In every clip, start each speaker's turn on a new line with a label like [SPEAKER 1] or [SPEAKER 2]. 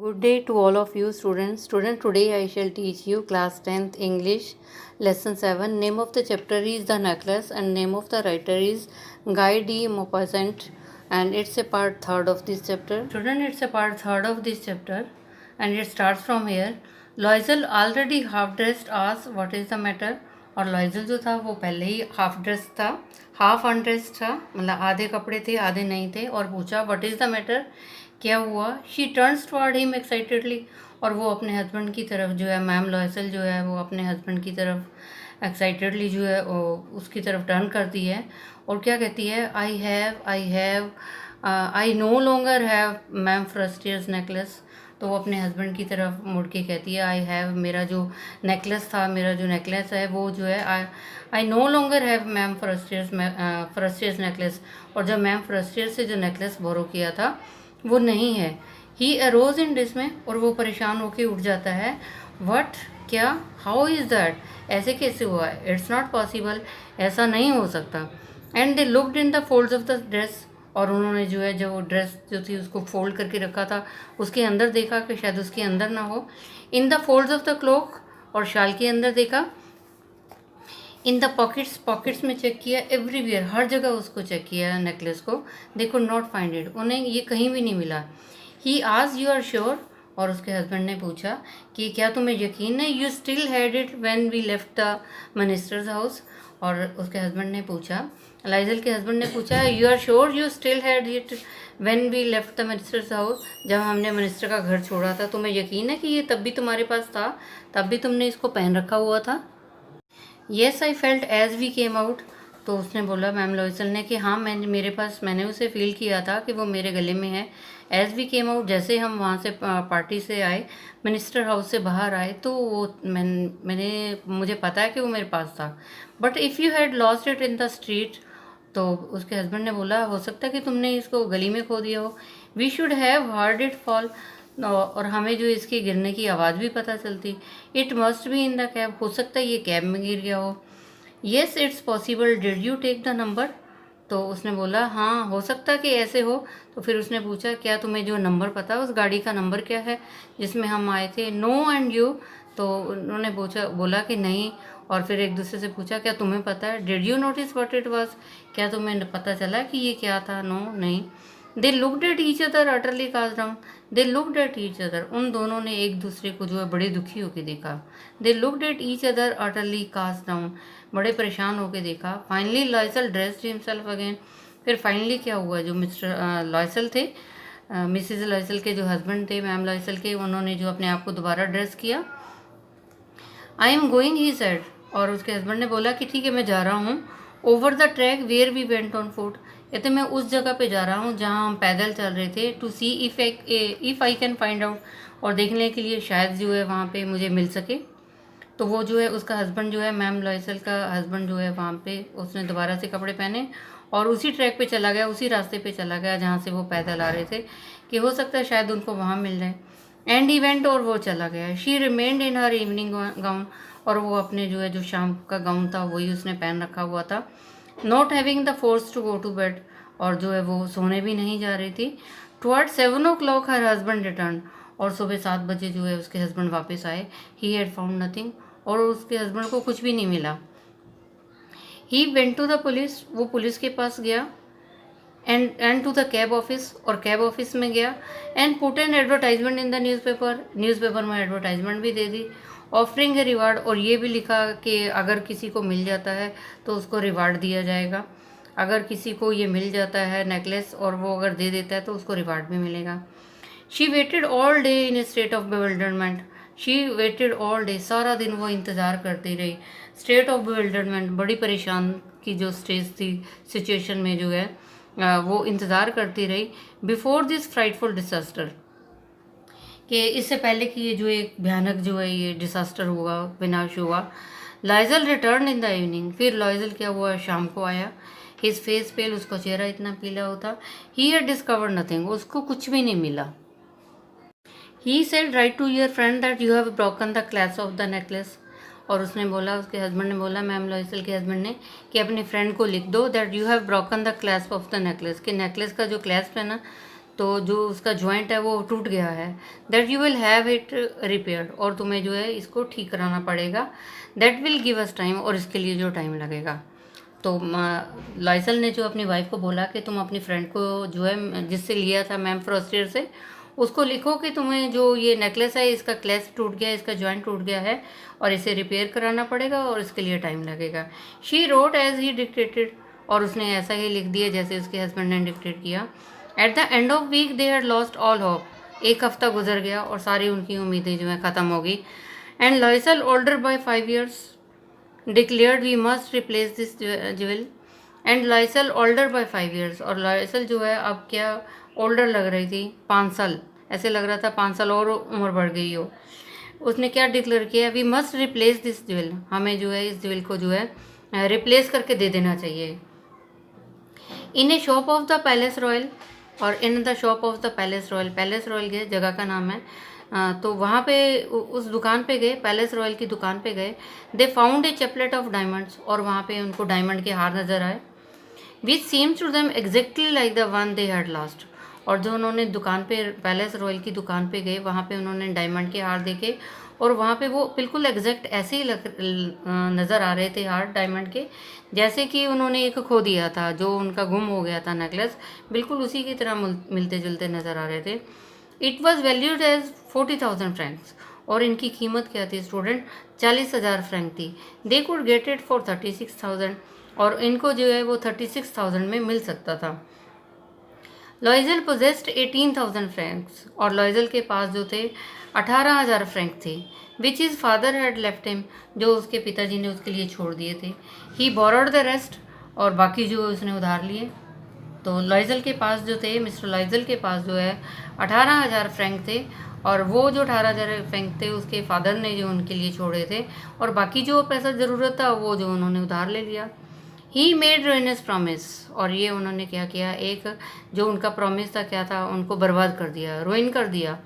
[SPEAKER 1] Good day to all of you students. Today I shall teach you class 10th English lesson 7. Name of the chapter is The Necklace and name of the writer is Guy de Maupassant, and it's a part third of this chapter. Student, it's a part third of this chapter and it starts from here. Loisel already half dressed asked what is the matter, और लॉयजल जो था वो पहले ही half dress था, half undress था, मतलब आधे कपड़े थे आधे नहीं थे, और पूछा व्हाट इज़ द मैटर, क्या हुआ। She turns toward him excitedly, और वो अपने हस्बैंड की तरफ जो है, मैम लॉयसल जो है वो अपने हस्बैंड की तरफ एक्साइटेडली जो है वो उसकी तरफ टर्न करती है और क्या कहती है, I no longer have ma'am Forestier's necklace. तो वो अपने हस्बैंड की तरफ मुड़ के कहती है, आई हैव, मेरा जो नेकलेस था, मेरा जो नेकलेस है वो जो है, I no longer have ma'am Forestier's necklace, और जब मैम फ्रस्टियर से जो नेकलेस बोरो किया था वो नहीं है। ही अरोज इन डिसमे, और वो परेशान होकर उठ जाता है। व्हाट, क्या, हाउ इज़ दैट, ऐसे कैसे हुआ, इट्स नॉट पॉसिबल, ऐसा नहीं हो सकता। And they looked in the folds of the dress, और उन्होंने जो है जो ड्रेस जो थी उसको फोल्ड करके रखा था उसके अंदर देखा कि शायद उसके अंदर ना हो। In the folds of the cloak, और शाल के अंदर देखा। इन द पॉकेट्स में चेक किया। एवरीवेयर, हर जगह उसको चेक किया नेकलेस को। They could not find it, उन्हें ये कहीं भी नहीं मिला। ही आज यू आर श्योर, और उसके हस्बैंड ने पूछा कि क्या तुम्हें यकीन है, you still had it when we left the minister's house. और उसके हस्बैंड ने पूछा, लाइजल के हस्बैंड ने पूछा, you are sure you still had it when we left the minister's house, जब हमने मिनिस्टर का घर छोड़ा था तुम्हें यकीन है कि ये तब भी तुम्हारे पास था, तब भी तुमने इसको पहन रखा हुआ था। Yes I felt as we came out, तो उसने बोला मैम लॉयसल ने कि हाँ मैंने उसे फील किया था कि वो मेरे गले में है। एज वी केम आउट, जैसे हम वहाँ से पार्टी से आए, मिनिस्टर हाउस से बाहर आए, तो वो मुझे पता है कि वो मेरे पास था। But if you had lost it in the street, तो उसके हस्बैंड ने बोला हो सकता है कि तुमने इसको गली में खो दिया हो। We should have heard it fall, और हमें जो इसके गिरने की आवाज़ भी पता चलती। It must be in the cab, हो सकता है ये कैब में गिर गया हो। Yes it's possible, did you take the number, तो उसने बोला हाँ हो सकता है कि ऐसे हो। तो फिर उसने पूछा क्या तुम्हें जो नंबर पता है, उस गाड़ी का नंबर क्या है जिसमें हम आए थे। नो एंड यू, तो उन्होंने बोला कि नहीं। और फिर एक दूसरे से पूछा क्या तुम्हें पता है, did you notice what it was, क्या तुम्हें पता चला कि ये क्या था। नो, नहीं। They looked at each other utterly cast down, they looked at each other, उन दोनों ने एक दूसरे को जो है बड़े दुखी होकर देखा। They looked at each other utterly cast down, बड़े परेशान होकर देखा। Finally Loisel dressed himself again, फिर फाइनली क्या हुआ, जो मिस्टर लॉयसल थे, मिसिज लॉयसल के जो हस्बैंड थे मैम लॉयसल के, उन्होंने जो अपने आप को दोबारा ड्रेस किया। I am going, he said, और उसके हस्बैंड ने बोला कि ठीक है मैं जा रहा हूँ। Over the track where we went on foot, कहते मैं उस जगह पे जा रहा हूँ जहाँ हम पैदल चल रहे थे। To see if I can find out, और देखने के लिए शायद जो है वहाँ पे मुझे मिल सके। तो वो जो है उसका हस्बैंड जो है, मैम लॉयसल का हस्बैंड जो है, वहाँ पे उसने दोबारा से कपड़े पहने और उसी ट्रैक पे चला गया, उसी रास्ते पे चला गया जहाँ से वो पैदल आ रहे थे, कि हो सकता है शायद उनको वहाँ मिल जाए। एंड इवेंट, और वो चला गया। She remained in her evening gown, और वो अपने जो है जो शाम का गाउन था वही उसने पहन रखा हुआ था। Not having the force to go to bed, और जो है वो सोने भी नहीं जा रही थी। Toward 7 o'clock her husband return, और सुबह 7 बजे जो है उसके हस्बैंड वापस आए। ही हैड फाउंड नथिंग, और उसके हस्बैंड को कुछ भी नहीं मिला। He went to the police, वो पुलिस के पास गया। And to the cab office, और कैब ऑफिस में गया। And put an advertisement in the newspaper में एडवर्टाइजमेंट भी दे दी। ऑफरिंग ए रिवार्ड, और ये भी लिखा कि अगर किसी को मिल जाता है तो उसको रिवार्ड दिया जाएगा। अगर किसी को ये मिल जाता है नेकलेस और वो अगर दे देता है तो उसको रिवार्ड भी मिलेगा। She waited all day in a state of bewilderment, she waited all day, सारा दिन वो इंतज़ार करती रही। स्टेट ऑफ बिविल्डरमेंट, बड़ी परेशान की जो स्टेज थी, सिचुएशन में जो है वो इंतज़ार करती रही। बिफोर दिस फ्राइटफुल डिसास्टर, कि इससे पहले कि ये जो एक भयानक जो है ये डिसास्टर हुआ, विनाश हुआ। लॉयजल रिटर्न इन द इवनिंग, फिर लॉयजल क्या हुआ, शाम को आया। हिज फेस पेल, उसका चेहरा इतना पीला होता। ही हैड डिस्कवर्ड नथिंग, उसको कुछ भी नहीं मिला। He said write to your friend that you have broken the clasp of the necklace, और उसने बोला, उसके हस्बैंड ने बोला, मैम लॉयसल के हस्बैंड ने, कि अपने फ्रेंड को लिख दो that you have broken the clasp of the necklace, कि नेकलेस का जो क्लैस्प है ना, तो जो उसका जॉइंट है वो टूट गया है, that you will have it repaired, और तुम्हें जो है इसको ठीक कराना पड़ेगा, that will give us time, और इसके लिए जो टाइम लगेगा। तो लॉयसल ने जो अपनी वाइफ को बोला कि तुम अपनी फ्रेंड को जो है जिससे लिया था मैम फ्रॉस्टियर से, उसको लिखो कि तुम्हें जो ये नेकलेस है इसका क्लैस्प टूट गया है, इसका जॉइंट टूट गया है और इसे रिपेयर कराना पड़ेगा और इसके लिए टाइम लगेगा। She wrote as he dictated, और उसने ऐसा ही लिख दिया जैसे उसके हस्बैंड ने डिक्टेट किया। At the end of week they had lost all hope, एक हफ्ता गुजर गया और सारी उनकी उम्मीदें जो है ख़त्म हो गई। And Loisel older by 5 years declared we must replace this jewel, and Loisel older by 5 years, और लॉयसल जो है अब क्या ओल्डर लग रही थी 5 साल, ऐसे लग रहा था 5 साल और उम्र बढ़ गई हो। उसने क्या डिक्लेयर किया, we must replace this jewel, हमें जो है इस ज्वेल को जो है रिप्लेस करके दे देना चाहिए। In a shop of the Palace Royal, और in the shop of the Palace Royal, Palace Royal ये जगह का नाम है। तो वहाँ पे उस दुकान पे गए, पैलेस रॉयल की दुकान पे गए। They found a chaplet of diamonds, और वहाँ पे उनको डायमंड के हार नज़र आए, which seems to them exactly like the one they had lost. और जो उन्होंने दुकान पे पैलेस रॉयल की दुकान पे गए, वहाँ पे उन्होंने डायमंड के हार देखे, और वहाँ पे वो बिल्कुल एग्जैक्ट ऐसे ही नज़र आ रहे थे हार डायमंड के, जैसे कि उन्होंने एक खो दिया था, जो उनका गुम हो गया था नेकलेस, बिल्कुल उसी की तरह मिलते जुलते नज़र आ रहे थे। It was valued as 40,000 francs, और इनकी कीमत क्या थी स्टूडेंट, 40,000 फ्रैंक थी। They could get it for 36,000, और इनको जो है वो 36,000 में मिल सकता था। लॉयजल पोजेस्ड 18,000 फ्रैंक्स, और लॉयजल के पास जो थे 18,000 फ्रैंक थे, which is father had left him, जो उसके पिताजी ने उसके लिए छोड़ दिए थे। ही बोरोड द रेस्ट, और बाकी जो उसने उधार लिए। तो लॉयजल के पास जो थे, मिस्टर लॉयजल के पास जो है 18,000 फ्रैंक थे, और वो जो 18,000 फ्रैंक थे उसके फादर ने जो उनके लिए छोड़े थे, और बाकी जो पैसा ज़रूरत था वो जो उन्होंने उधार ले लिया। ही मेड रुइनस प्रॉमिस, और ये उन्होंने क्या किया, एक जो उनका प्रॉमिस था क्या था, उनको बर्बाद कर दिया, रुइन कर दिया।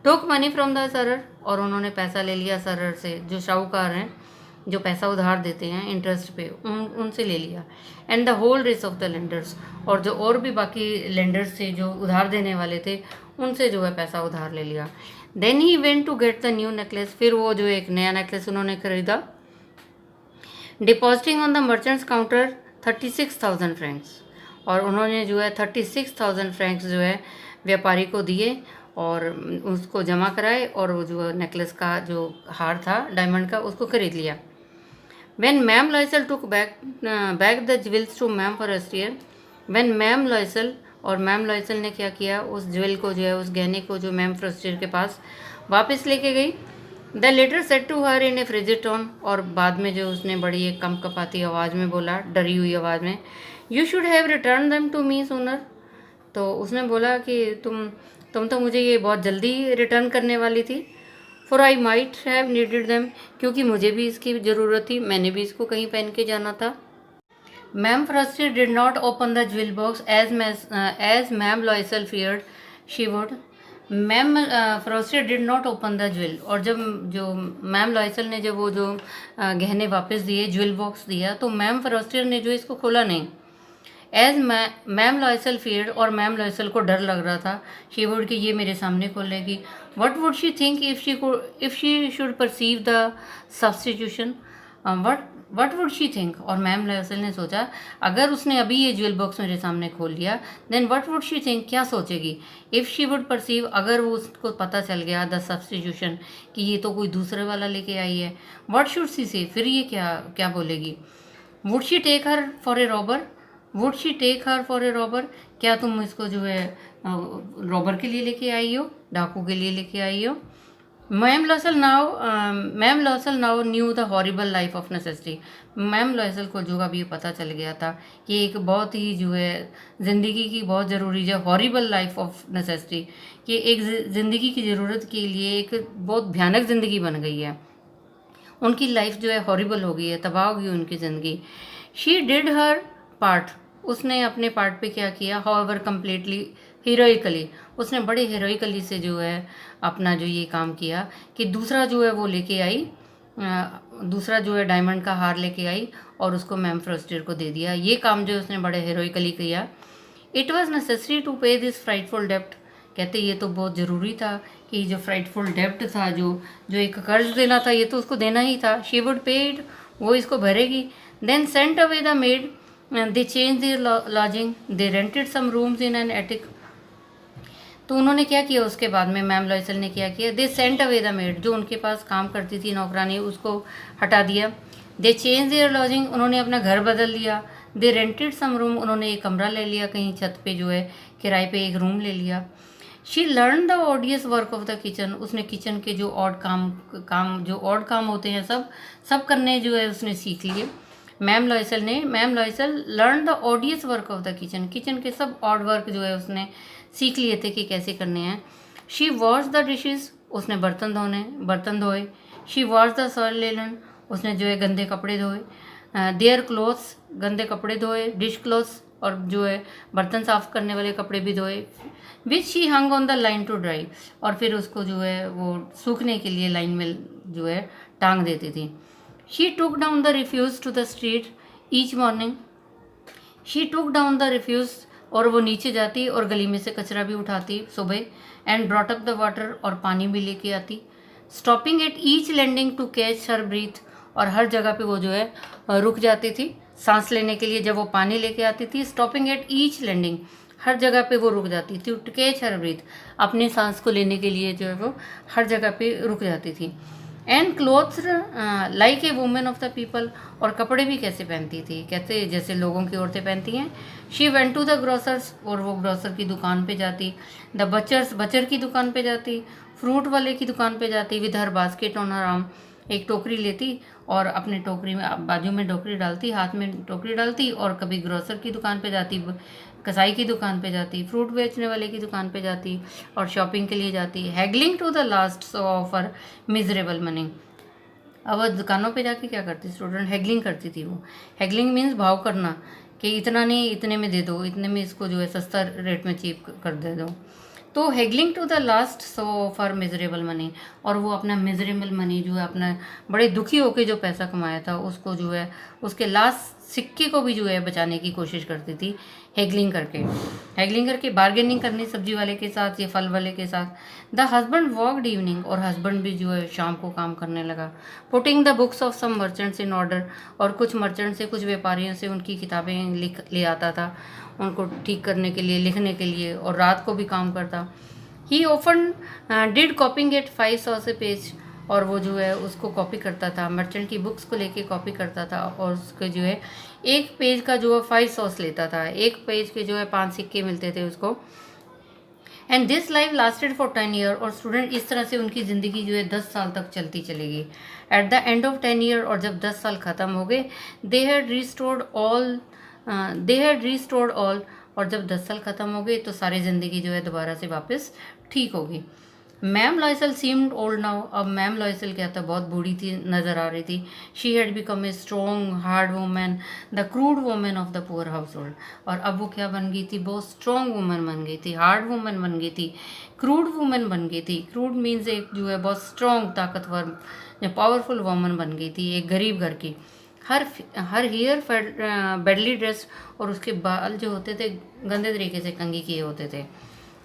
[SPEAKER 1] टुक मनी फ्रॉम द सरर, और उन्होंने पैसा ले लिया सरर से, जो शाहूकार हैं, जो पैसा उधार देते हैं इंटरेस्ट पे, उनसे ले लिया। And the whole race of the lenders, और जो और भी बाकी लेंडर्स थे जो उधार देने वाले थे, उनसे जो है पैसा उधार ले लिया। Then he went to get the new necklace, फिर वो जो एक नया नेकलेस उन्होंने खरीदा, depositing on the merchant's counter 36,000 francs, और उन्होंने जो है 36,000 फ्रैंक्स जो है व्यापारी को दिए और उसको जमा कराए, और वो जो नेकलेस का जो हार था डायमंड का उसको खरीद लिया। When ma'am Loisel took back the jewels to ma'am Forestier, when ma'am Loisel, और मैम लॉयसल ने क्या किया, उस ज्वेल को जो है, उस गहने को जो मैम फॉरेस्टियर के पास वापस लेके गई। The latter said to her in a frigid tone, और बाद में जो उसने बड़ी एक कम कपाती आवाज़ में बोला, डरी हुई आवाज़ में, you should have return them to me sooner. तो उसने बोला कि तुम तो मुझे ये बहुत जल्दी रिटर्न करने वाली थी। For I might have needed them, क्योंकि मुझे भी इसकी ज़रूरत थी, मैंने भी इसको कहीं पहन के जाना था। Ma'am Forestier did not open the jewel box as ma'am Loisel feared she would. Ma'am Forestier did not open the jewel, और जब जो मैम लॉयसल ने जब वो जो गहने वापस दिए, ज्वेल बॉक्स दिया, तो मैम फ्रॉस्टियर ने जो इसको खोला नहीं। एज मैम लॉयसल फियर्ड, और मैम लॉयसल को डर लग रहा था, शी वुड कि ये मेरे सामने खोलेगी। What would she think if she should perceive the substitution, what would she think, और मैम लॉयसल ने सोचा अगर उसने अभी ये ज्वेल बॉक्स मेरे सामने खोल लिया, then what would she think, क्या सोचेगी। इफ़ शी वुड परसीव, अगर वो उसको पता चल गया द सब्सटीट्यूशन कि ये तो कोई दूसरे वाला लेके आई है, वट शुड सी से, फिर ये क्या बोलेगी। Would she take her for a robber, would she take her for a robber, क्या तुम इसको जो है रॉबर के लिए लेके आई हो, डाकू के लिए लेके आई हो। Ma'am लॉसल now new the horrible life of necessity, ma'am लॉसल को जो अब ये पता चल गया था कि एक बहुत ही जो है ज़िंदगी की बहुत ज़रूरी जो हॉरिबल लाइफ ऑफ नेसेसिटी, कि एक ज़िंदगी की ज़रूरत के लिए एक बहुत भयानक ज़िंदगी बन गई है, उनकी लाइफ जो है हॉरिबल हो गई है, तबाह हो गई उनकी ज़िंदगी। शी डिड हर पार्ट, उसने अपने पार्ट पे क्या किया, हाउएवर कम्प्लीटली हीरोइकली, उसने बड़े हीरोइकली से जो है अपना जो ये काम किया कि दूसरा जो है वो लेके आई, दूसरा जो है डायमंड का हार लेके आई और उसको मैम फ्रॉस्टियर को दे दिया। ये काम जो उसने बड़े हीरोइकली किया। इट वॉज नेसेसरी टू पे दिस फ्राइटफुल डेप्ट, कहते ये तो बहुत ज़रूरी था कि जो फ्राइटफुल डेप्ट था, जो जो एक कर्ज देना था, ये तो उसको देना ही था। शी वुड पे इट, वो इसको भरेगी। Then sent away the maid, they change their lodging, they rented some rooms in an attic. तो उन्होंने क्या किया उसके बाद में, मैम लॉयसल ने क्या किया, they sent away the made, जो उनके पास काम करती थी नौकरानी, उसको हटा दिया। दे चेंज देयर लॉजिंग, उन्होंने अपना घर बदल लिया। दे रेंटेड सम रूम, उन्होंने एक कमरा ले लिया कहीं छत पे, जो है किराए पे एक रूम ले लिया। She learn the odious work of the kitchen, उसने किचन के जो ऑड काम होते हैं सब करने जो है उसने सीख लिए। Ma'am Loisel learn the odious work of the kitchen, kitchen के सब ऑड वर्क जो है उसने सीख लिए थे कि कैसे करने हैं। शी वॉश द डिशेज, उसने बर्तन धोए। शी वॉश द सॉइल लेलन, उसने जो है गंदे कपड़े धोए। देयर क्लोथ्स, गंदे कपड़े धोए। डिश क्लोथ्स, और जो है बर्तन साफ करने वाले कपड़े भी धोए। Which she hung on the line to dry, और फिर उसको जो है वो सूखने के लिए लाइन में जो है टांग देती थी। She took down the refuse to the street each morning, she took down the refuse, और वो नीचे जाती और गली में से कचरा भी उठाती सुबह। And brought up the water, और पानी भी लेके आती। Stopping at each landing to catch her breath, और हर जगह पे वो जो है रुक जाती थी सांस लेने के लिए जब वो पानी लेके आती थी। स्टॉपिंग एट ईच लैंडिंग, हर जगह पे वो रुक जाती थी। टू कैच हर ब्रीथ, अपनी सांस को लेने के लिए जो है वो हर जगह पे रुक जाती थी। And clothes like a women of the people, और कपड़े भी कैसे पहनती थी, कहते जैसे लोगों की औरतें पहनती हैं। She went to the grocers, और वो ग्रोसर की दुकान पे जाती। द बचर की दुकान पे जाती। फ्रूट वाले की दुकान पे जाती। With her basket on her arm, एक टोकरी लेती और अपने टोकरी में बाजू में टोकरी डालती, हाथ में टोकरी डालती, और कभी ग्रोसर की दुकान पे जाती, कसाई की दुकान पे जाती, फ्रूट बेचने वाले की दुकान पे जाती, और शॉपिंग के लिए जाती। Haggling to the last sou offer miserable money, अब वो दुकानों पे जाके क्या करती, स्टूडेंट हैगलिंग करती थी। वो हैगलिंग मीन्स भाव करना, कि इतना नहीं, इतने में दे दो, इतने में इसको जो है सस्ता रेट में चीप कर दे दो। तो haggling to the last sou for miserable money, और वो अपना मिजरेबल मनी जो है, अपना बड़े दुखी होकर जो पैसा कमाया था उसको जो है उसके लास्ट सिक्के को भी जो है बचाने की कोशिश करती थी हैगलिंग करके बार्गेनिंग करनी सब्जी वाले के साथ या फल वाले के साथ। द हस्बैंड वॉकड इवनिंग, और हस्बैंड भी जो है शाम को काम करने लगा। Putting the books of some merchants in order, और कुछ मर्चेंट से, कुछ व्यापारियों से उनकी किताबें लिख ले आता था उनको ठीक करने के लिए, लिखने के लिए, और रात को भी काम करता। He often did copying at 500 से पेज, और वो जो है उसको कॉपी करता था, मर्चेंट की बुक्स को लेके कॉपी करता था, और उसके जो है एक पेज का जो है 500 लेता था, एक पेज के जो है 5 सिक्के मिलते थे उसको। And this life lasted for 10 year, और स्टूडेंट इस तरह से उनकी ज़िंदगी जो है 10 साल तक चलती चलेगी। Eight the end of 10 year, और जब 10 साल ख़त्म हो गए, दे हैड रिस्टोर्ड ऑल, और जब 10 साल ख़त्म हो गए तो सारी ज़िंदगी जो है दोबारा से वापस ठीक होगी। मैम लॉयसल सीम्ड ओल्ड नाउ, अब मैम लॉयसल क्या था, बहुत बूढ़ी थी, नज़र आ रही थी। She had become a strong hard women, the crude women of the poor house hold, और अब वो क्या बन गई थी, बहुत स्ट्रॉन्ग वुमेन बन गई थी, हार्ड वुमेन बन गई थी, क्रूड वुमेन बन गई थी। क्रूड मीन्स एक जो है बहुत स्ट्रॉन्ग, ताकतवर, पावरफुल वुमेन बन गई थी, एक गरीब घर की। हर हेयर बेडली ड्रेस, और उसके बाल जो होते थे गंदे तरीके से कंघी किए होते थे।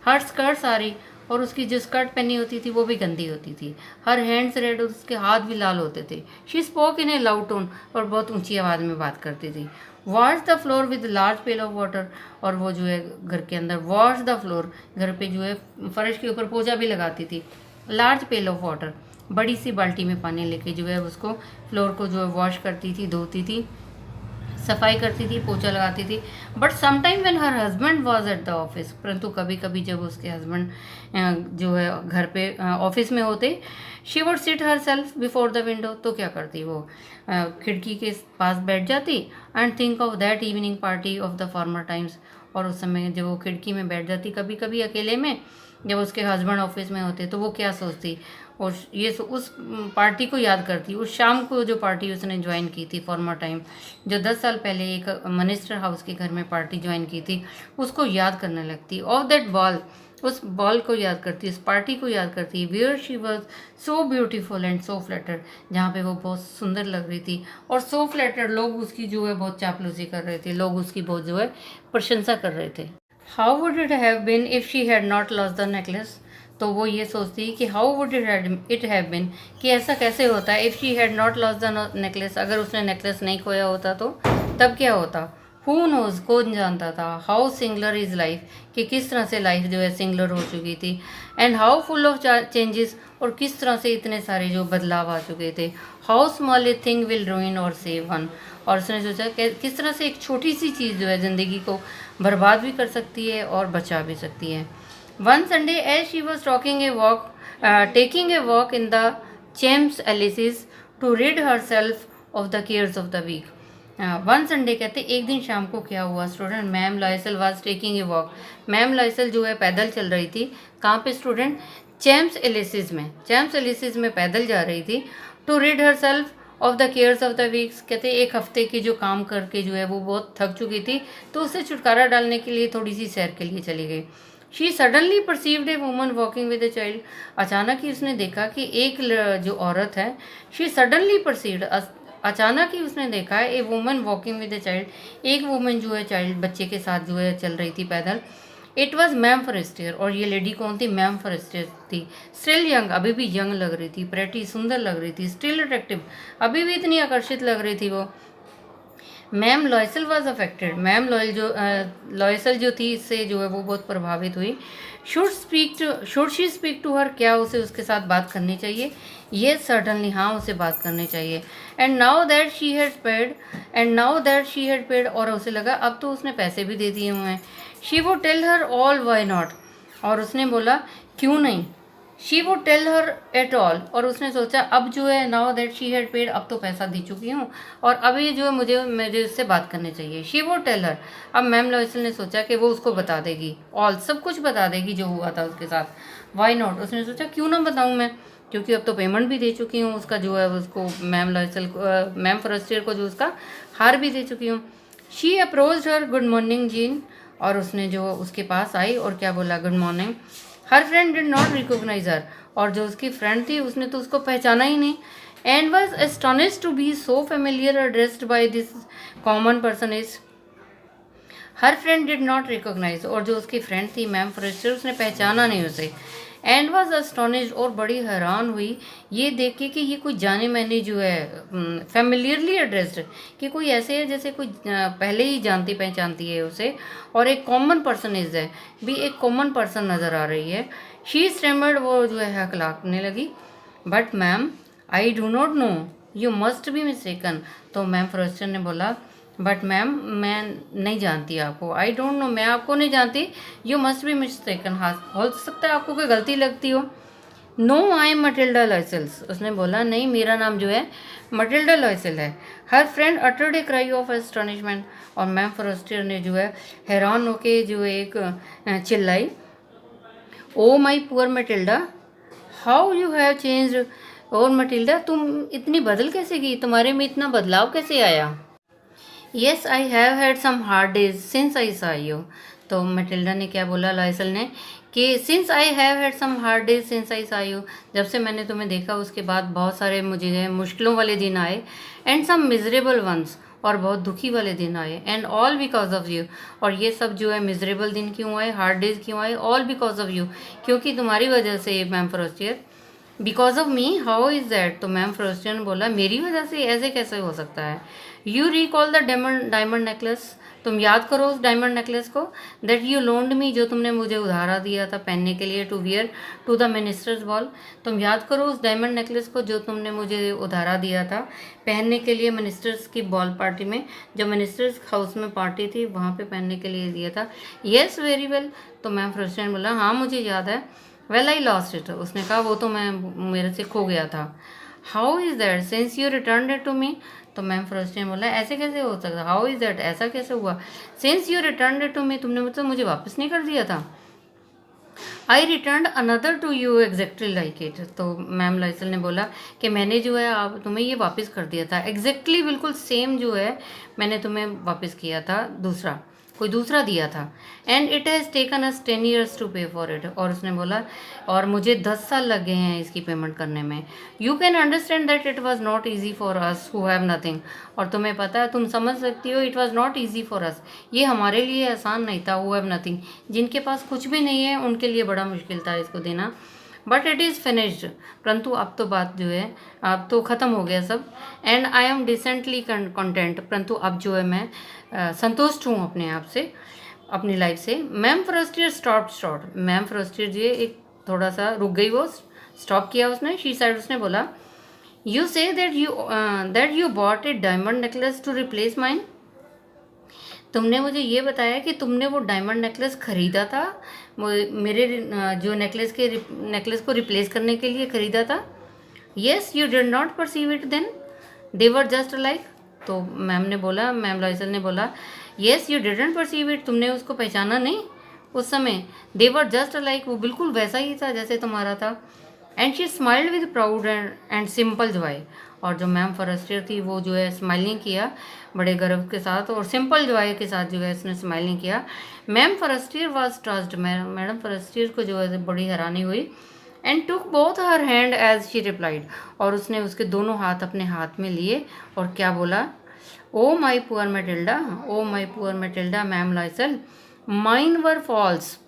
[SPEAKER 1] हर स्कर्ट सारी, और उसकी जो स्कर्ट पहनी होती थी वो भी गंदी होती थी। हर हैंड्स रेड, और उसके हाथ भी लाल होते थे। She spoke in a loud tone, और बहुत ऊंची आवाज़ में बात करती थी। Wash the floor with large pail of water, और वो जो है घर के अंदर वॉश द फ्लोर, घर पे जो है फर्श के ऊपर पोछा भी लगाती थी। लार्ज पेल ऑफ वाटर, बड़ी सी बाल्टी में पानी लेके जो है उसको फ्लोर को जो है वॉश करती थी, धोती थी, सफाई करती थी, पोछा लगाती थी। But sometime when her husband was at the office, परंतु कभी कभी जब उसके हस्बैंड जो है घर पे ऑफिस में होते, she would sit her self before the window, तो क्या करती वो, खिड़की के पास बैठ जाती and think of that evening party of the former times, और उस समय जब वो खिड़की में बैठ जाती कभी कभी अकेले में, जब उसके हस्बैंड ऑफिस में होते, तो वो क्या सोचती, और ये उस पार्टी को याद करती, उस शाम को जो पार्टी उसने ज्वाइन की थी फॉर्मर टाइम, जो 10 साल पहले एक मिनिस्टर हाउस के घर में पार्टी ज्वाइन की थी, उसको याद करने लगती। ऑफ दैट बॉल, उस बॉल को याद करती, उस पार्टी को याद करती, where she was so beautiful and so flattered, जहाँ पे वो बहुत सुंदर लग रही थी, और सो फ्लैटर्ड, लोग उसकी जो है बहुत चापलूसी कर रहे थे, लोग उसकी बहुत जो है प्रशंसा कर रहे थे। How would it have been if she had not lost the necklace. तो वो ये सोचती कि how would it have been, कि ऐसा कैसे होता है, if she had not lost the necklace, अगर उसने नेकलेस नहीं खोया होता तो तब क्या होता। हु नोज, कौन जानता था। हाउ सिंगुलर इज़ लाइफ, कि किस तरह से लाइफ जो है सिंगुलर हो चुकी थी। And how full of changes, और किस तरह से इतने सारे जो बदलाव आ चुके थे। How small a thing will रूइन और सेव वन, और उसने सोचा कि किस तरह से एक छोटी सी चीज़ जो है ज़िंदगी को बर्बाद भी कर सकती है और बचा भी सकती है। One Sunday as she was taking a walk in the Champs Elysees to rid herself of the cares of the week. One Sunday कहते एक दिन शाम को क्या हुआ student, ma'am Loisel was taking a walk. Ma'am Loisel जो है पैदल चल रही थी, कहाँ पे स्टूडेंट, चेम्स एलिसिस में। चेम्स एलिसिस में पैदल जा रही थी। To rid herself of the cares of the weeks, कहते एक हफ्ते की जो काम करके जो है वो बहुत थक चुकी थी, तो उससे छुटकारा डालने के लिए थोड़ी सी सैर के लिए चली गई। She suddenly perceived a woman walking with a child, अचानक ही उसने देखा कि एक जो औरत है, शी सडनली परसीव्ड, अचानक ही उसने देखा a woman walking with a child, एक वुमन जो है चाइल्ड बच्चे के साथ जो है चल रही थी पैदल। इट वॉज मैम फॉरेस्टियर, और ये लेडी कौन थी, मैम फॉरेस्टियर थी। स्टिल यंग, अभी भी यंग लग रही थी, प्रेटी सुंदर लग रही थी, स्टिल अट्रैक्टिव, अभी भी इतनी आकर्षित लग रही थी वो। Ma'am Loisel was affected, ma'am Loisel जो थी इससे जो है वो बहुत प्रभावित हुई। Should she speak to her, क्या उसे उसके साथ बात करनी चाहिए। ये सर्टनली, हाँ उसे बात करनी चाहिए। And now that she had paid, और उसे लगा अब तो उसने पैसे भी दे दिए हुए हैं। She would tell her all, why not, और उसने बोला क्यों नहीं। She would tell her at all, और उसने सोचा अब जो है now that she had paid, अब तो पैसा दे चुकी हूँ और अभी जो है मुझे मुझे उससे बात करनी चाहिए। शी वुड टेल हर, अब मैम लॉयसल ने सोचा कि वो उसको बता देगी, ऑल सब कुछ बता देगी जो हुआ था उसके साथ। वाई नॉट, उसने सोचा क्यों ना बताऊँ मैं, क्योंकि अब तो पेमेंट भी दे चुकी हूँ उसका जो है उसको, मैम लॉयसल को, मैम फॉरेस्टियर को जो उसका हार भी दे चुकी हूँ। She approached her, good morning Jeanne, और उसने जो उसके पास आई और क्या बोला, good morning. Her friend did not recognise her, और जो उसकी फ्रेंड थी उसने तो उसको पहचाना ही नहीं। And was astonished to be so familiar addressed by this common person is, her friend did not recognize, और जो उसकी फ्रेंड थी मैम फॉरेस्टर उसने पहचाना नहीं उसे। एंड वॉज अस्टोनिश्ड, और बड़ी हैरान हुई ये देख के कि ये कोई जाने माने जो है फेमिलियरली एड्रेस्ड, कि कोई ऐसे है जैसे कोई पहले ही जानती पहचानती है उसे, और एक कॉमन पर्सन इज है भी, एक कॉमन पर्सन नज़र आ रही है। शी स्टेमर्ड, वो जो है हकलाने लगी। But ma'am I do not know, you must be mistaken, तो मैम फॉरेस्टर ने बोला बट मैम मैं नहीं जानती आपको, आई डोंट नो, मैं आपको नहीं जानती, यू मस्ट बी मिस्टेकन, हाँ हो सकता है आपको कोई गलती लगती हो। नो आई एम मटिल्डा लॉयसेल्स, उसने बोला नहीं मेरा नाम जो है मटिल्डा लॉयसेल है। Her friend uttered a cry of astonishment, और मैम फॉरेस्टर ने जो है हैरान होके जो एक चिल्लाई, oh my poor Matilda, how you have changed, और मटिल्डा तुम इतनी बदल कैसे गई, तुम्हारे में इतना बदलाव कैसे आया। Yes I have had some hard days since I saw you, तो मटिल्डा ने क्या बोला लॉयसल ने कि since I have had some hard days since I saw you, जब से मैंने तुम्हें देखा उसके बाद बहुत सारे मुझे मुश्किलों वाले दिन आए। एंड सम मिजरेबल वंस, और बहुत दुखी वाले दिन आए। And all because of you, और ये सब जो है मिजरेबल दिन क्यों आए, हार्ड डेज क्यों आए, ऑल बिकॉज ऑफ यू, क्योंकि तुम्हारी वजह से ma'am Forestier. Because of me, how is that, तो मैम फॉरेस्टियर ने बोला मेरी वजह से ऐसे कैसे हो सकता है। You recall the diamond necklace, तुम याद करो उस डायमंड नेकलेस को, दैट यू लोन्ड मी, जो तुमने मुझे उधारा दिया था पहनने के लिए, to wear to the minister's ball, तुम याद करो उस डायमंड नेकलेस को जो तुमने मुझे उधारा दिया था पहनने के लिए मिनिस्टर्स की बॉल पार्टी में, जो मिनिस्टर्स हाउस में पार्टी थी वहाँ पे पहनने के लिए दिया था। येस वेरी वेल, तो मैम फॉरेस्टियर ने बोला हाँ मुझे याद है। वेल आई लॉस्ट इट, उसने कहा वो तो मैं मेरे से खो गया था। How is that since you return it to me, तो मैम फॉरेस्टियर ने बोला ऐसे कैसे हो सकता, हाउ इज़ दैट ऐसा कैसे हुआ, since you return it to me, तुमने मतलब मुझे वापस नहीं कर दिया था। I return another to you exactly like it, तो मैम लॉयसल ने बोला कि मैंने जो है आप तुम्हें ये वापस कर दिया था एग्जैक्टली बिल्कुल सेम जो है मैंने तुम्हें वापस किया था दूसरा। कोई दूसरा दिया था, and it has taken us 10 years to pay for it. और उसने बोला और मुझे 10 साल लग गए हैं इसकी पेमेंट करने में। You can understand that it was not easy for us who have nothing. और तुम्हें पता है, तुम समझ सकती हो, it was not easy for us, ये हमारे लिए आसान नहीं था। हु हैव नथिंग, जिनके पास कुछ भी नहीं है उनके लिए बड़ा मुश्किल था इसको देना। बट इट इज़ फिनिश्ड, परंतु अब तो बात जो है, अब तो ख़त्म हो गया सब। And I am decently content, परंतु अब जो है मैं संतुष्ट हूँ अपने आप से, अपनी लाइफ से। Ma'am Forestier stop, ma'am Forestier ji एक थोड़ा सा रुक गई, वो स्टॉप किया उसने। शी साइड, उसने बोला, you say that you bought a diamond necklace to replace mine. तुमने मुझे ये बताया कि तुमने वो डायमंड नेकलेस ख़रीदा था, मेरे जो नेकलेस को रिप्लेस करने के लिए ख़रीदा था। Yes, you did not perceive it then, they were just like. तो मैम ने बोला, मैम लॉयसल ने बोला, yes you didn't perceive it, तुमने उसको पहचाना नहीं उस समय। दे वर जस्ट लाइक, वो बिल्कुल वैसा ही था जैसे तुम्हारा था। And she smiled with proud and simple Joy. और जो मैम फर्स्ट ईयर थी वो जो है स्माइलिंग किया बड़े गर्व के साथ और सिंपल जॉय के साथ जो है उसने स्माइलिंग किया। Ma'am Forestier was trussed, madam Forestier को जो है बड़ी हैरानी हुई। And took both her hand as she replied, और उसने उसके दोनों हाथ अपने हाथ में लिए और क्या बोला, oh my poor Matilda, oh my poor Matilda, ma'am Loisel, mine were false.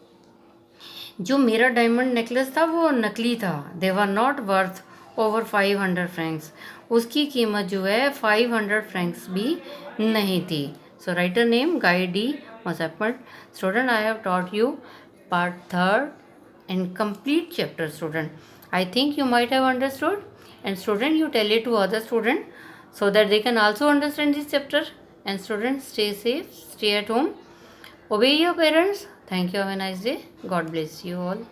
[SPEAKER 1] जो मेरा डायमंड नेकलेस था वो नकली था। They were not worth over 500 francs, उसकी कीमत जो है 500 फ्रैंक्स भी नहीं थी। So writer name Guy de Maupassant. Student, I have taught you part 3rd and complete chapter, student. I think you might have understood, and student, you tell it to other student so that they can also understand this chapter. And students, stay safe, stay at home, obey your parents. Thank you, have a nice day, God bless you all.